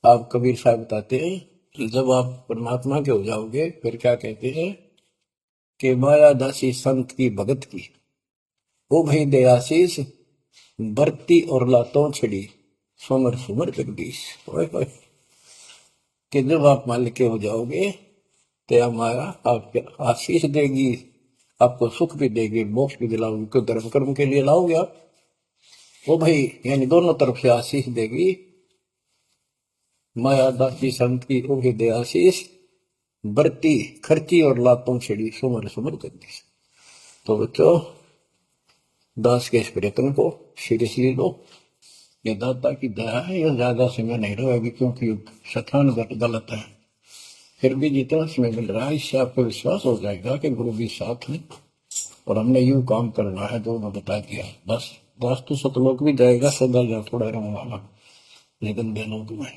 आप कबीर साहब बताते हैं कि जब आप परमात्मा के हो जाओगे फिर क्या कहते हैं कि माया दासी संत की भगत की, वो भई दे आशीष बरती और लातों छड़ी सुमर सुमर जगदीश। ओए होए, कि जब आप मालिक के हो जाओगे तो माया आपको आशीष देगी, आपको सुख भी देगी, मोक्ष भी दिलाओगी, क्यों धर्म कर्म के लिए लाओगे आप, वो भाई यानी दोनों तरफ से आशीष देगी। माया दासी संत की ओहे दे आशीष बरती खर्ची और लातों छिड़ी सुमर सुमर जगदीश। तो बच्चों, दास के इस प्रयत्न को सीरियसली लो, ये दाता की दया है, ये ज्यादा समय नहीं रहेगी क्योंकि शैतान गलत है। फिर भी जितना समय मिल रहा है इससे आपको विश्वास हो जाएगा कि गुरु भी साथ है और हमने यूं काम करना है जो मैं बता दिया। बस वास्तु सतलोक भी जाएगा, सदा जा थोड़ा रहूंगा, लेकिन लोग में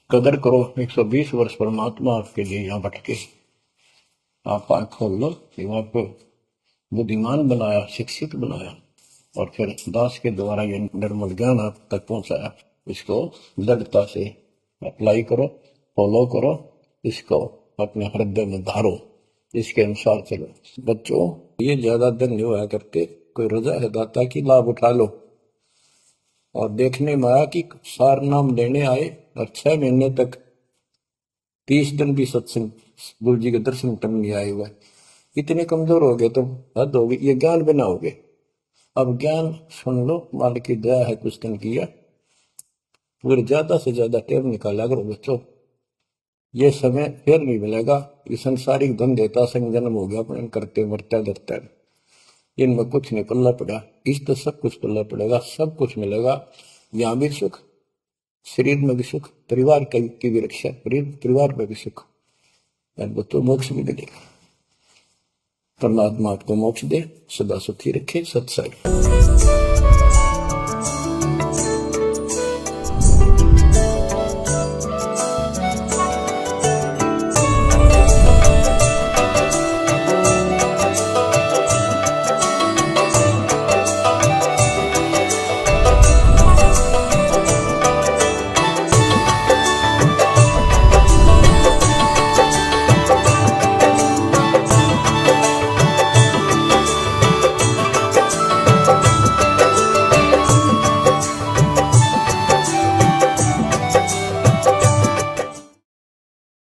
कदर करो। 120 वर्ष परमात्मा आपके लिए यहाँ भटके, आप आंख खोल लो, आपको बुद्धिमान बनाया, शिक्षित बनाया, और फिर दास के द्वारा ये निर्मल ज्ञान आप तक पहुंचाया। इसको दृढ़ता से अप्लाई करो, फॉलो करो, इसको अपने हृदय में धारो, इसके अनुसार चलो। बच्चों, ये ज्यादा दिन नहीं होया करते, कोई रजा है दाता की, लाभ उठा लो। और देखने में आया कि सार नाम लेने आए और 6 महीने तक 30 दिन भी सत्संग गुरु जी के दर्शन करने नहीं आए हुए, इतने कमजोर हो गए तुम, हद हो गई। ये ज्ञान बनाओगे, अब ज्ञान सुन लो, मालिक की दया है कुछ दिन किया, फिर ज्यादा से ज्यादा टाइम निकाला करो बच्चों, ये समय फिर नहीं मिलेगा। ये संसारिक धन देता संग जन्म हो गया अपने करते मरते डरते, इनमें कुछ नहीं पल्ला पड़ा, इस तो सब कुछ पल्ला पड़ेगा, सब कुछ मिलेगा, यहाँ भी सुख, शरीर में भी सुख, परिवार की भी रक्षा, परिवार में भी सुख, बच्चों मोक्ष भी मिलेगा। परमात्मा आपको मोक्ष दे, सदा सुखी रखे। सत्संग।